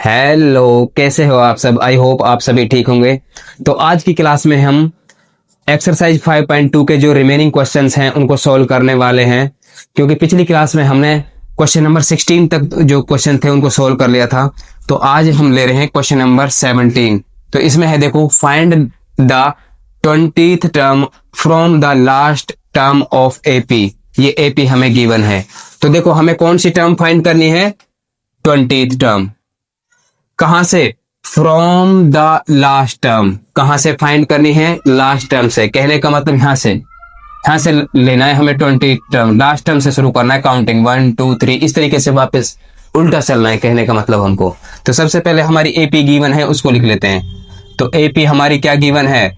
Hello, कैसे हो आप सब। आई होप आप सभी ठीक होंगे। तो आज की क्लास में हम एक्सरसाइज 5.2 के जो रिमेनिंग क्वेश्चंस हैं उनको सॉल्व करने वाले हैं, क्योंकि पिछली क्लास में हमने क्वेश्चन नंबर 16 तक जो क्वेश्चन थे उनको सॉल्व कर लिया था। तो आज हम ले रहे हैं क्वेश्चन नंबर 17। तो इसमें है, देखो, find the 20th term from the last term of AP. ये एपी हमें गिवन है। तो देखो, हमें कौन सी टर्म फाइंड करनी है? 20th term. कहां से? From the last term. कहां से फाइंड करनी है? लास्ट टर्म से। कहने का मतलब यहां से लेना है हमें 20 टर्म। लास्ट टर्म से शुरू करना है काउंटिंग 1 2 3, इस तरीके से वापस उल्टा चलना है, कहने का मतलब हमको। तो सबसे पहले हमारी एपी गिवन है, उसको लिख लेते हैं। तो एपी हमारी क्या गिवन है?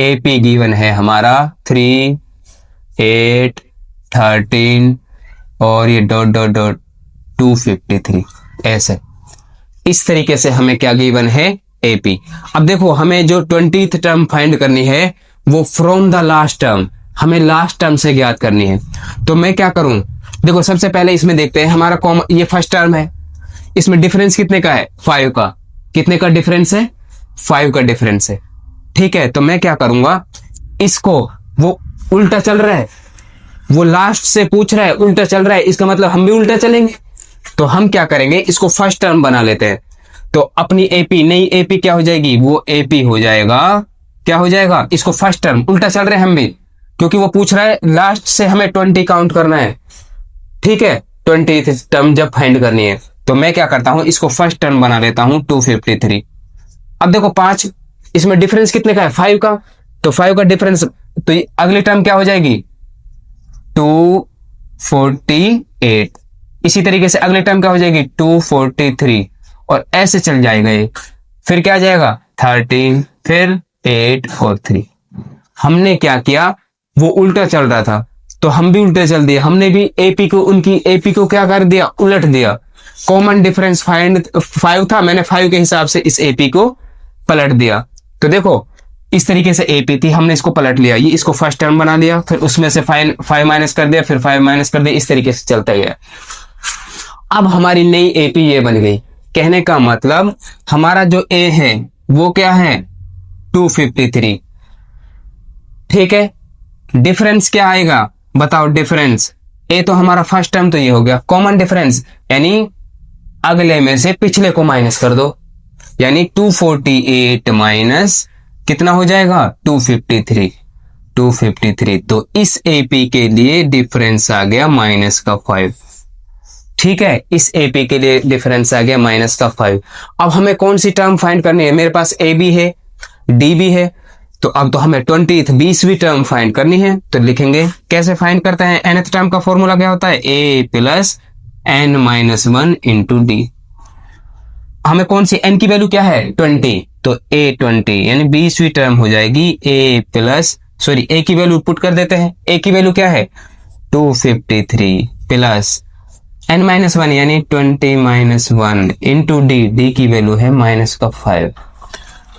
एपी गिवन है हमारा 3 8 13 और ये डॉट डॉट डॉट 253। ऐसे इस तरीके से हमें क्या गिवन है? एपी। अब देखो, हमें जो 20th टर्म फाइंड करनी है वो फ्रॉम द लास्ट टर्म, हमें लास्ट टर्म से ज्ञात करनी है। तो मैं क्या करूं? देखो, सबसे पहले इसमें देखते हैं, हमारा कॉमन ये फर्स्ट टर्म है, इसमें डिफरेंस कितने का है? 5 का। कितने का डिफरेंस है? 5 का डिफरेंस है। ठीक है, तो मैं क्या करूंगा, इसको, वो उल्टा चल रहा है, वो लास्ट से पूछ रहा है, उल्टा चल रहा है, इसका मतलब हम भी उल्टा चलेंगे। तो हम क्या करेंगे, इसको फर्स्ट टर्म बना लेते हैं। तो अपनी एपी, नई एपी क्या हो जाएगी? वो एपी हो जाएगा, क्या हो जाएगा? इसको फर्स्ट टर्म, उल्टा चल रहे हैं हम भी, क्योंकि वो पूछ रहा है लास्ट से हमें 20 काउंट करना है। ठीक है, 20th टर्म जब फाइंड करनी है, तो मैं क्या करता हूं, इसको फर्स्ट टर्म बना लेता हूं 253। अब देखो 5, इसमें डिफरेंस कितने का है? 5 का। तो 5 का डिफरेंस, तो अगली टर्म क्या हो जाएगी? 248। इसी तरीके से अगले टर्म क्या हो जाएगी? 243, और ऐसे चल जाएगा ये। फिर क्या आ जाएगा? 13, फिर 8 और 3। हमने क्या किया, वो उल्टा चल रहा था तो हम भी उल्टे चल दिए, हमने भी एपी को, उनकी एपी को क्या कर दिया? उलट दिया। कॉमन डिफरेंस फाइंड 5 था, मैंने 5 के हिसाब से इस एपी को पलट दिया। तो देखो, इस तरीके से एपी थी, हमने इसको पलट लिया, ये इसको फर्स्ट टर्म बना लिया, फिर उसमें से 5 माइनस कर दिया, फिर 5 माइनस कर दिया, इस तरीके से चलता गया। अब हमारी नई एपी ये बन गई। कहने का मतलब हमारा जो ए है वो क्या है? 253। ठीक है, डिफरेंस क्या आएगा? बताओ डिफरेंस। ए तो हमारा फर्स्ट टर्म तो ये हो गया, कॉमन डिफरेंस यानी अगले में से पिछले को माइनस कर दो, यानी 248 माइनस कितना हो जाएगा? 253। 253। तो इस एपी के लिए डिफरेंस आ गया माइनस का 5। ठीक है, इस एपी के लिए डिफरेंस आ गया माइनस का 5। अब हमें कौन सी टर्म फाइंड करनी है? मेरे पास ए भी है, डी भी है, तो अब तो हमें 20वीं टर्म फाइंड करनी है। तो लिखेंगे, कैसे फाइंड करते हैं? nth टर्म का फॉर्मूला क्या होता है? a plus n minus 1 into D. हमें कौन सी n की वैल्यू क्या है? 20, तो a 20 यानी 20वीं टर्म हो जाएगी a प्लस, सॉरी, a की वैल्यू पुट कर देते हैं। a की वैल्यू क्या है? 253 प्लस n माइनस 1 यानी 20 माइनस 1 इंटू डी। डी की वैल्यू है माइनस का 5,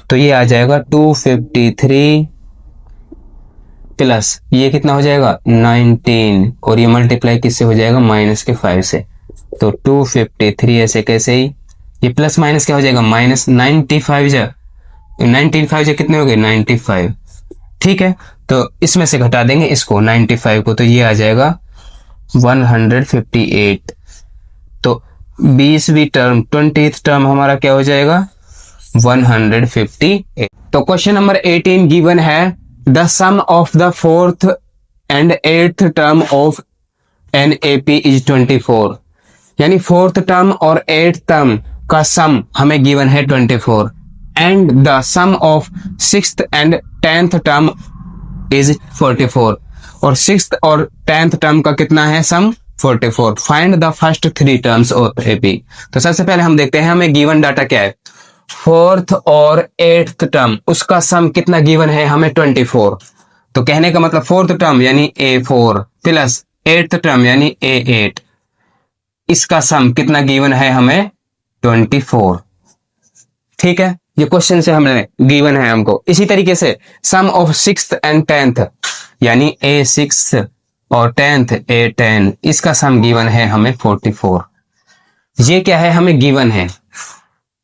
तो ये आ जाएगा 253 प्लस ये कितना हो जाएगा? 19, और ये मल्टीप्लाई किससे हो जाएगा? माइनस के 5 से। तो 253 ऐसे कैसे ही, ये प्लस माइनस क्या हो जाएगा? माइनस 95 जा 95 कितने हो गए? 95। ठीक है, तो इसमें से घटा देंगे इसको 95 को, तो ये आ जाएगा 158। तो 20वीं टर्म, 20th टर्म हमारा क्या हो जाएगा? 158। तो क्वेश्चन नंबर 18 गिवन है, the sum of the 4th and 8th term of an AP is 24। यानी 4th टर्म और 8th टर्म का सम हमें गिवन है 24, and the sum of 6th and 10th term is 44। और 6th और 10th टर्म का कितना है सम? 44। Find the first 3 terms of AP. तो सबसे पहले हम देखते हैं हमें गिवन डाटा क्या है। 4th और 8th टर्म, उसका सम कितना गिवन है हमें? 24। तो कहने का मतलब 4th टर्म यानी A4 प्लस 8th टर्म यानी A8, इसका सम कितना गिवन है हमें? 24। ठीक है, ये क्वेश्चन से हमने गिवन है हमको। इसी तरीके से सम ऑफ 6th एंड 10th यानी A6 और 10th A10, इसका सम गिवन है हमें 44। ये क्या है? हमें गिवन है।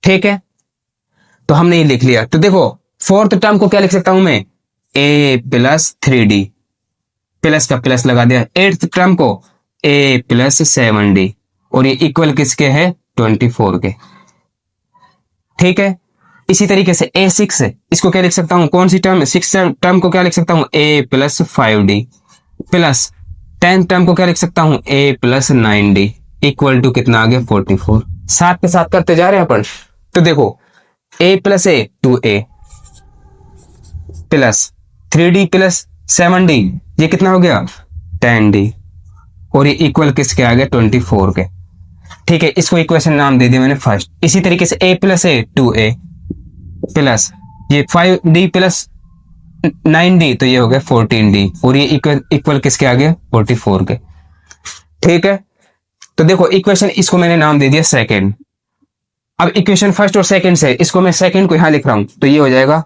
ठीक है, तो हमने ये लिख लिया। तो देखो फोर्थ टर्म को क्या लिख सकता हूं मैं, ए प्लस 3D, प्लस का प्लस लगा दिया। एट्थ टर्म को ए प्लस 7D, और ये इक्वल किसके है, 24 के। ठीक है, इसी तरीके से A6, इसको क्या लिख सकता हूं, कौन सी टर्म, सिक्स टर्म को क्या लिख सकता हूं, A plus 5D, plus 10th term को क्या लिख सकता हूं, A plus 9D, equal to कितना आ गया, 44। साथ के साथ करते जा रहे हैं अपन। तो देखो A plus A 2A plus 3D plus 7D, ये कितना हो गया, 10D, और ये इक्वल किसके आ गया, 24 के। ठीक है, इसको इक्वेशन नाम दे दिया मैंने फर्स्ट। इसी तरीके से A plus A 2A plus ये 5D प्लस 9D, तो ये हो गया 14D, और ये इक्वल किसके आ गया, 44 के। ठीक है, तो देखो इक्वेशन, इसको मैंने नाम दे दिया सेकंड। अब इक्वेशन फर्स्ट और सेकंड से, इसको मैं सेकंड को यहां लिख रहा हूं, तो ये हो जाएगा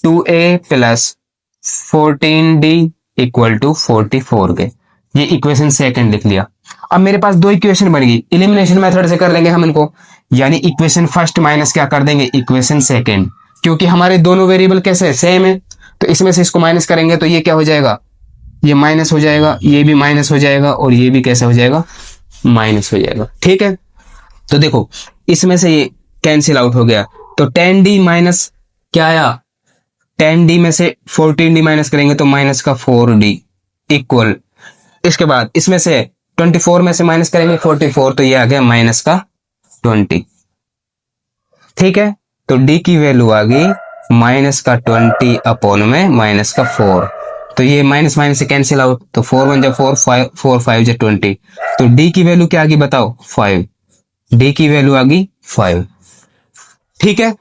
2A plus 14D equal to 44 के। ये इक्वेशन सेकंड लिख लिया। अब मेरे पास दो इक्वेशन बन गई, एलिमिनेशन मेथड से कर लेंगे हम इनको, यानी इक्वेशन फर्स्ट माइनस क्या कर देंगे, इक्वेशन सेकंड, क्योंकि हमारे दोनों वेरिएबल कैसे सेम है, तो इसमें से इसको माइनस करेंगे तो ये क्या हो जाएगा, ये माइनस हो जाएगा, ये भी माइनस हो जाएगा, और ये भी कैसा हो जाएगा, माइनस हो जाएगा। ठीक है, तो देखो इसमें से ये कैंसिल आउट हो गया, तो 10D माइनस क्या आया, 10D में से 14D माइनस करेंगे तो माइनस का 4D इक्वल, इसके बाद इसमें से 24 में से माइनस करेंगे 44, तो ये आ गया माइनस का 20। ठीक है, तो D की वैल्यू आ गई माइनस का 20 अपॉन में माइनस का 4, तो ये माइनस माइनस से कैंसिल आउट, तो 4 1 जा 4, 4 5 जा 20, तो D की वैल्यू क्या आ गई बताओ, 5। D की वैल्यू आ गई 5। ठीक है,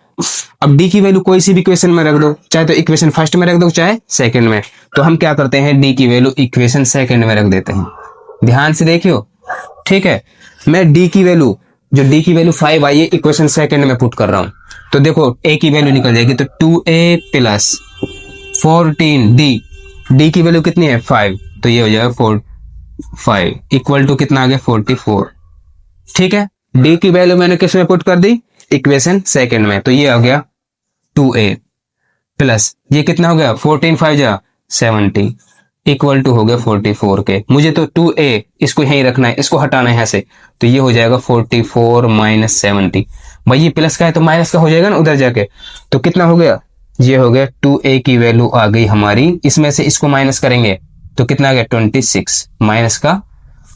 अब D की वैल्यू कोई सी भी इक्वेशन में रख दो, चाहे तो इक्वेशन फर्स्ट में रख दो चाहे सेकंड में, तो हम क्या करते हैं, D की वैल्यू इक्वेशन सेकंड में रख देते हैं। ध्यान से देखियो। ठीक है, मैं D की वैल्यू, जो D की वैल्यू 5 आई है, इक्वेशन सेकंड में पुट कर रहा हूं, तो देखो A की वैल्यू निकल जाएगी, तो 2A प्लस 14D, D की वैल्यू कितनी है 5, तो ये हो जाएगा 5 इक्वल टू कितना आ गया, 44। ठीक है, D की वैल्यू मैंने किस में पुट कर दी, इक्वेशन सेकंड में, तो ये आ गया 2A प्लस ये कितना हो गया, 14 5 जा 70 इक्वल टू हो गया 44 के। मुझे तो 2A इसको यहीं रखना है, इसको हटाना है यहाँ से, तो ये हो जाएगा 44 माइनस 70। भाई ये प्लस का है तो माइनस का हो जाएगा ना उधर जाके, तो कितना हो गया, ये हो गया 2A की वैल्यू आ गई हमारी, इसमें से इसको माइनस करेंगे तो कितना आ गया, 26 माइनस का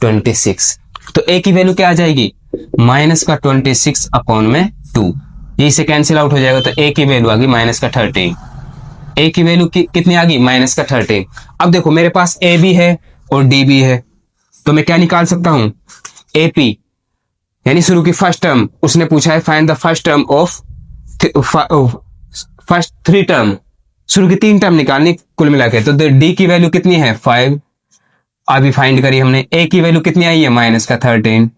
26, तो A की वैल्यू क्या आ जाएगी, माइनस का 26 अपॉन में 2, ये से कैंसिल आउट हो जाएगा, तो A की वैल्यू आ गई माइनस का 13। A की वैल्यू कितनी आ गई, माइनस का 13। अब देखो मेरे पास A भी है और D भी है, तो मैं क्या निकाल सकता हूं, AP यानी शुरू की फर्स्ट टर्म, उसने पूछा है find the first term of first 3 term, शुरू की 3 टर्म निकालनी कुल मिला के, तो D की वैल्यू कितनी है 5, अभी फाइंड करी हमने। A की वैल्यू कितनी आई है, माइनस का 13।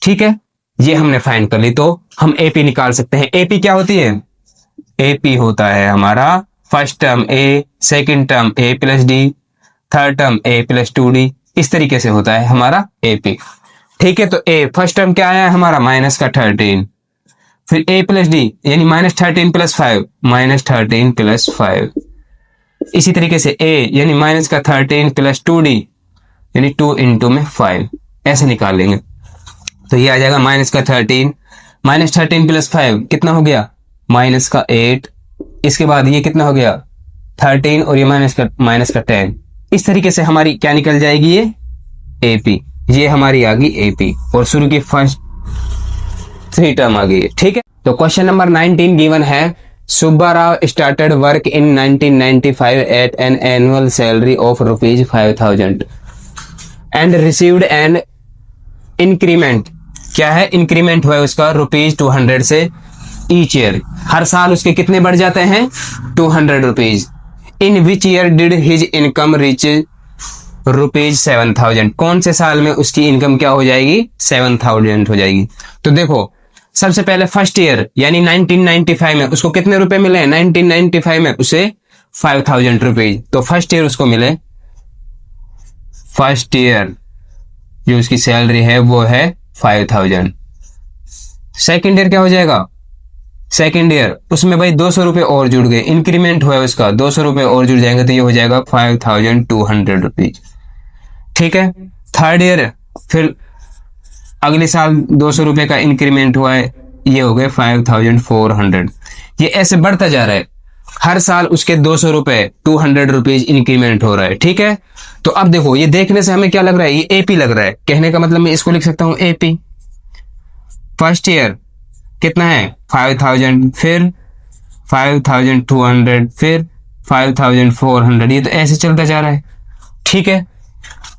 ठीक है, ये हमने फाइंड कर ली, तो हम AP निकाल सकते हैं। AP क्या होती है, AP होता है हमारा first term A, second term A plus D, third term A plus 2D, इस तरीके से होता है हमारा AP। ठीक है, तो A फर्स्ट टर्म क्या आया है हमारा, माइनस का 13, फिर A प्लस D यानी माइनस 13 प्लस 5, माइनस 13 प्लस 5, इसी तरीके से A यानी माइनस का 13 प्लस 2D यानी 2 इंटू में 5, ऐसे निकाल लेंगे, तो ये आ जाएगा माइनस का 13, माइनस 13 प्लस 5 कितना हो गया, माइनस का 8, इसके बाद ये कितना हो गया 13, और ये माइनस का 10, इस तरीके से हमारी क्या निकल जाएगी, ये AP, ये हमारी आ गई AP, और शुरू की फर्स्ट 3 टर्म आ गई है। ठीक है, तो क्वेश्चन नंबर 19 गिवन है, Subba Rao started work in 1995 at an annual salary of rupees 5,000 and received an increment, क्या है, इंक्रीमेंट हुआ है उसका रुपीज 200 से ईच ईयर, हर साल उसके कितने बढ़ जाते हैं, 200 rupees. In which year did his income reach rupees 7,000, कौन से साल में उसकी इनकम क्या हो जाएगी, 7,000 हो जाएगी। तो देखो सबसे पहले फर्स्ट ईयर यानी 1995 में उसको कितने रुपए मिले, 1995 में उसे 5,000 रुपीज, तो फर्स्ट ईयर उसको मिले, फर्स्ट ईयर जो उसकी सैलरी है वो है 5,000। सेकेंड ईयर क्या हो जाएगा, सेकेंड ईयर उसमें भाई 200 रुपये और जुड़ गए, इंक्रीमेंट हुआ है उसका, 200 रुपये और जुड़ जाएंगे तो ये हो जाएगा 5200 रुपीज। ठीक है। थर्ड ईयर फिर अगले साल 200 रुपये का इंक्रीमेंट हुआ है, ये हो गए 5400। ये ऐसे बढ़ता जा रहा है, हर साल उसके 200 रुपये 200 रुपीज इंक्रीमेंट हो रहा है। ठीक है। तो अब देखो ये देखने से हमें क्या लग रहा है, ये एपी लग रहा है, कहने का मतलब मैं इसको लिख सकता हूं एपी। फर्स्ट ईयर कितना है 5000, फिर 5200, फिर 5400, ये तो ऐसे चलता जा रहा है। ठीक है।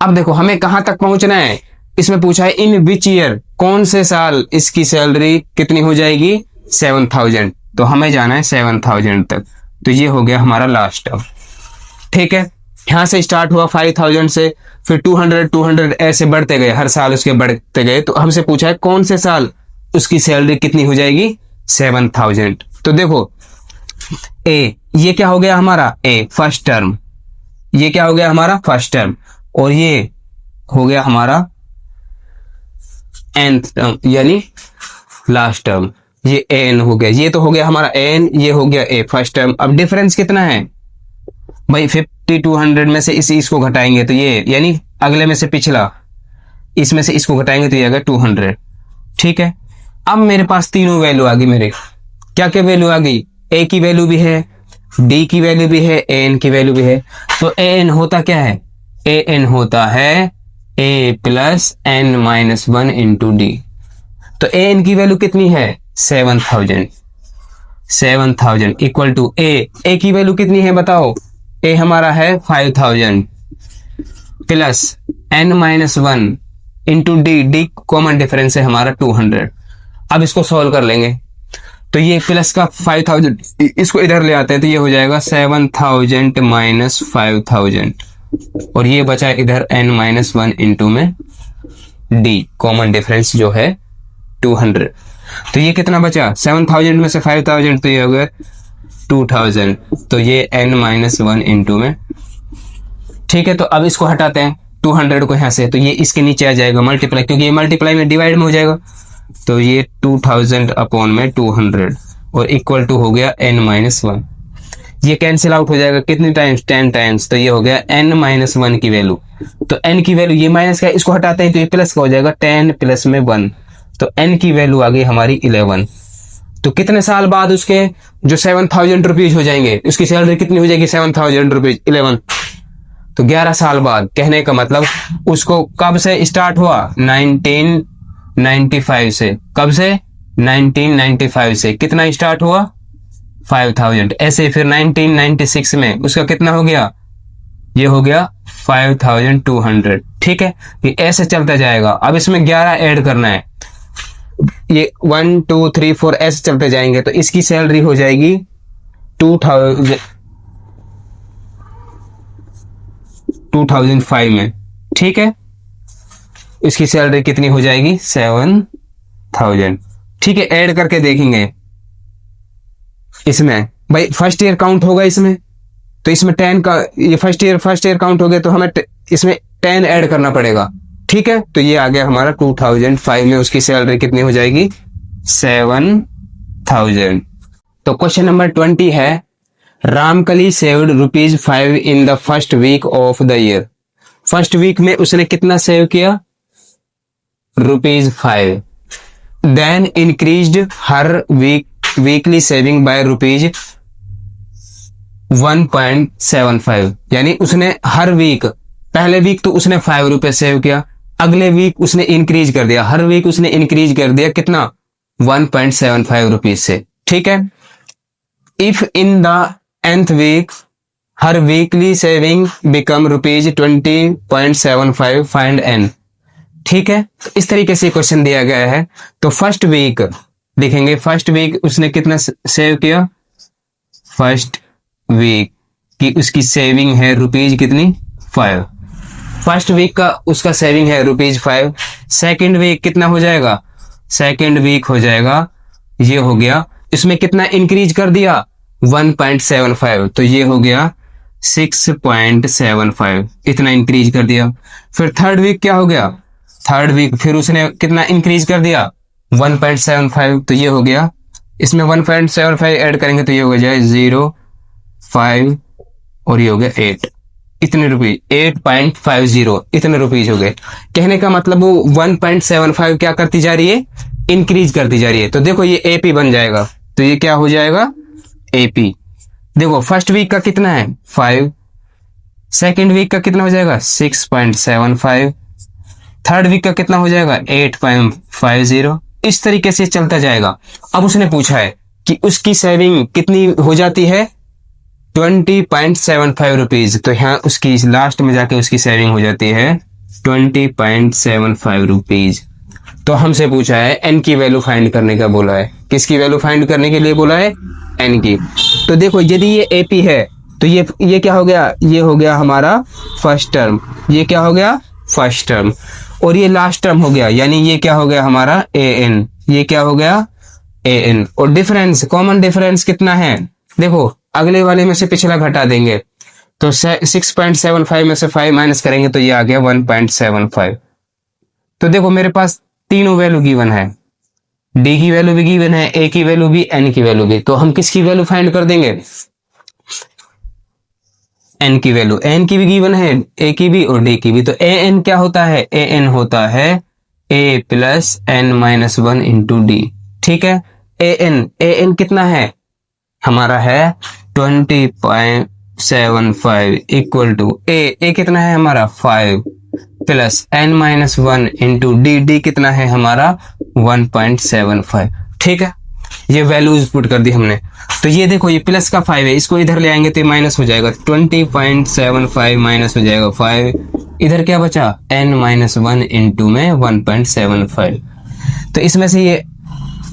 अब देखो हमें कहां तक पहुंचना है, इसमें पूछा है इन विच ईयर, कौन से साल इसकी सैलरी कितनी हो जाएगी 7000, तो हमें जाना है 7000 तक। तो ये हो गया हमारा लास्ट टर्म। ठीक है। यहां से स्टार्ट हुआ 5000 से, फिर 200 ऐसे बढ़ते गए, हर साल उसके बढ़ते गए। तो हमसे पूछा है कौन से साल उसकी सैलरी कितनी हो जाएगी 7000। तो देखो ए, ये क्या हो गया हमारा ए फर्स्ट टर्म, ये क्या हो गया हमारा फर्स्ट टर्म, और ये हो गया हमारा nth टर्म यानी लास्ट टर्म, ये एन हो गया, ये तो हो गया हमारा एन, ये हो गया ए फर्स्ट टर्म। अब डिफरेंस कितना है भाई 5200 में से इसको घटाएंगे तो ये, यानी अगले में से पिछला, इसमें से इसको घटाएंगे तो ये आ गया 200। ठीक है। अब मेरे पास तीनों वैल्यू आ गई, मेरे क्या क्या वैल्यू आ गई, ए की वैल्यू भी है, डी की वैल्यू भी है, एन की वैल्यू भी है। तो ए एन होता क्या है, ए एन होता है A plus N minus 1 into D. तो ए एन की वैल्यू कितनी है 7000 इक्वल टू ए की वैल्यू कितनी है बताओ, ए हमारा है 5000 plus N minus 1 into d, d common difference है हमारा 200। अब इसको सॉल्व कर लेंगे तो ये प्लस का 5000 इसको इधर ले आते हैं तो ये हो जाएगा 7000 माइनस 5000, और ये बचा इधर n माइनस 1 इंटू में d, कॉमन डिफरेंस जो है 200। तो ये कितना बचा 7000 में से 5000, तो ये हो गया 2000, तो ये n माइनस 1 इंटू में। ठीक है। तो अब इसको हटाते हैं 200 को यहाँ से, तो ये इसके नीचे आ जाएगा मल्टीप्लाई, क्योंकि ये मल्टीप्लाई में डिवाइड में हो जाएगा, तो ये 2000 अपॉन में 200 और इक्वल टू हो गया n माइनस 1। ये कैंसिल आउट हो जाएगा कितनी टाइम्स 10 टाइम्स, तो ये हो गया n माइनस 1 की वैल्यू। तो n की वैल्यू ये माइनस का, इसको हटाते हैं तो ये प्लस का हो जाएगा 10 प्लस में 1, तो n की वैल्यू आ गई हमारी 11। तो कितने साल बाद उसके जो 7000 रुपीज हो जाएंगे, उसकी सैलरी कितनी हो जाएगी 7000 रुपीज 11, तो 11 साल बाद। कहने का मतलब उसको कब से स्टार्ट हुआ 1995 से, कब से 1995 से कितना स्टार्ट हुआ 5000, ऐसे फिर 1996 में उसका कितना हो गया, ये हो गया 5200। ठीक है। ये ऐसे चलता जाएगा। अब इसमें 11 ऐड करना है, ये 1 2 3 4 ऐसे चलते जाएंगे, तो इसकी सैलरी हो जाएगी 2005 में। ठीक है। इसकी सैलरी कितनी हो जाएगी 7000। ठीक है। ऐड करके देखेंगे इसमें भाई फर्स्ट ईयर काउंट होगा इसमें, तो इसमें 10 का, ये फर्स्ट ईयर काउंट हो गया, तो हमें इसमें 10 ऐड करना पड़ेगा। ठीक है। तो ये आ गया हमारा 2005 में उसकी सैलरी कितनी हो जाएगी 7000। तो क्वेश्चन नंबर 20 है Ramkali saved ₹5 in the first week of the year. First week में उसने कितना सेव किया ₹5, देन इंक्रीज्ड हर वीकली सेविंग बाय ₹1.75, यानी उसने हर वीक, पहले वीक तो उसने ₹5 सेव किया, अगले वीक उसने इंक्रीज कर दिया, हर वीक उसने इंक्रीज कर दिया कितना 1.75 रुपीज से। ठीक है। If in the nth week हर weekly saving become ₹20.75 find n। ठीक है। तो इस तरीके से क्वेश्चन दिया गया है। तो फर्स्ट वीक देखेंगे, फर्स्ट वीक उसने कितना सेव किया, फर्स्ट वीक की उसकी सेविंग है रुपीज कितनी 5, फर्स्ट वीक का उसका सेविंग है ₹5। सेकंड वीक कितना हो जाएगा, सेकंड वीक हो जाएगा, ये हो गया, इसमें कितना इंक्रीज कर दिया 1.75, तो ये हो गया 6.75, इतना इंक्रीज कर दिया। फिर थर्ड वीक क्या हो गया, थर्ड वीक फिर उसने कितना इंक्रीज कर दिया 1.75, तो ये हो गया इसमें 1.75 ऐड करेंगे तो ये हो जाए 0, 5 और ये हो गया 8। इतने रुपीज, 8.50 इतने रुपीज हो गए। कहने का मतलब वो 1.75 क्या करती जा रही है, इंक्रीज करती जा रही है। तो देखो ये एपी बन जाएगा, तो ये क्या हो जाएगा, एपी। देखो फर्स्ट वीक का कितना है 5, सेकेंड वीक का कितना हो जाएगा 6.75, थर्ड वीक का कितना हो जाएगा 8.50। इस तरीके से चलता जाएगा। अब उसने पूछा है कि उसकी सेविंग कितनी हो जाती है 20.75 रुपीज। तो यहाँ उसकी लास्ट में जाके उसकी सेविंग हो जाती है 20.75 रुपीज। तो हमसे पूछा है एन की वैल्यू फाइंड करने का बोला है। किसकी वैल्यू फाइंड करने के लिए बोला है, एन की। तो देखो यदि ये एपी है तो ये क्या हो गया, ये हो गया हमारा फर्स्ट टर्म, ये क्या हो गया फर्स्ट टर्म, और ये लास्ट टर्म हो गया, यानी ये क्या हो गया हमारा ए एन, ये क्या हो गया ए एन। और डिफरेंस, कॉमन डिफरेंस कितना है, देखो अगले वाले में से पिछला घटा देंगे तो 6.75 में से 5 माइनस करेंगे तो ये आ गया 1.75। तो देखो मेरे पास तीनों वैल्यू गिवन है, डी की वैल्यू भी गिवन है, ए की वैल्यू भी, एन की वैल्यू भी। तो हम किसकी वैल्यू फाइंड कर देंगे, एन की वैल्यू। एन की भी गिवन है, ए की भी और डी की भी। तो ए एन क्या होता है, ए एन होता है A plus N minus 1 into D. ठीक है, ए एन कितना है हमारा है 20.75 इक्वल टू ए कितना है हमारा 5 plus N minus 1 into d कितना है हमारा 1.75। ठीक है, ये वैल्यूज पुट कर दी हमने। तो ये देखो ये प्लस का 5 है, इसको इधर ले आएंगे तो ये माइनस हो जाएगा, 20.75 माइनस हो जाएगा 5, इधर क्या बचा n माइनस 1 इंटू में 1.75। तो इसमें से ये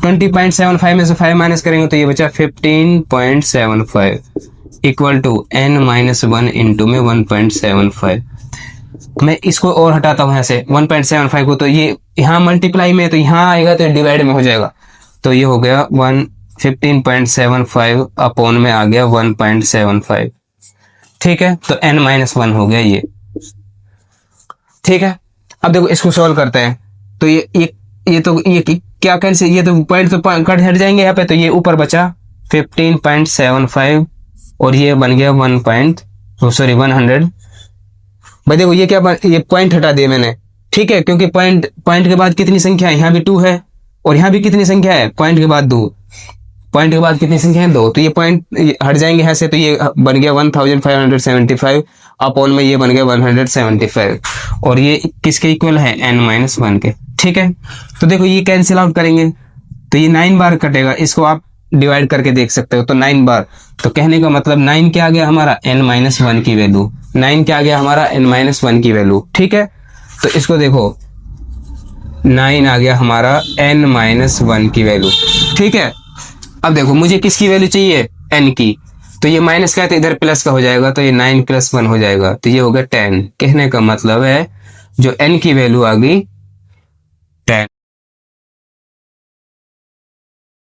20.75 में से 5 माइनस करेंगे तो ये बचा 15.75 equal to n minus 1 into में 1.75। मैं इसको और हटाता हूँ यहाँ से 1.75 को, तो ये यहाँ मल्टीप्लाई में, तो यहाँ आएगा तो डिवाइड में हो जाएगा। तो ये हो गया 15.75 अपॉन में आ गया 1.75। ठीक है, तो n माइनस 1 हो गया ये। ठीक है, अब देखो इसको सॉल्व करते हैं। तो ये क्या कैंसिल, ये तो पॉइंट तो कट हट जाएंगे यहाँ पे, तो ये ऊपर बचा 15.75 और ये बन गया 100। भाई देखो ये क्या ये पॉइंट हटा दिए मैंने। ठीक है, क्योंकि पॉइंट के बाद कितनी संख्या है, यहाँ भी 2 है और यहाँ भी कितनी संख्या है, पॉइंट के बाद 2, पॉइंट के बाद कितनी संख्या है 2, तो ये पॉइंट हट जाएंगे यहाँ से, तो ये बन गया 1575 अपॉन में ये बन गया 175 और ये किसके इक्वल है n माइनस 1 के। ठीक है, तो देखो ये कैंसिल आउट करेंगे तो ये 9 बार कटेगा, इसको आप डिवाइड करके देख सकते हो। तो 9 बार, तो कहने का मतलब 9 क्या आ गया हमारा n माइनस 1 की वैल्यू, 9 क्या आ गया हमारा n माइनस 1 की वैल्यू। ठीक है, तो इसको देखो 9 आ गया हमारा n माइनस 1 की वैल्यू। ठीक है, अब देखो मुझे किसकी वैल्यू चाहिए, n की, तो ये माइनस का है तो इधर प्लस का हो जाएगा, तो ये 9 + 1 हो जाएगा, तो ये हो गया 10। कहने का मतलब है जो n की वैल्यू आ गई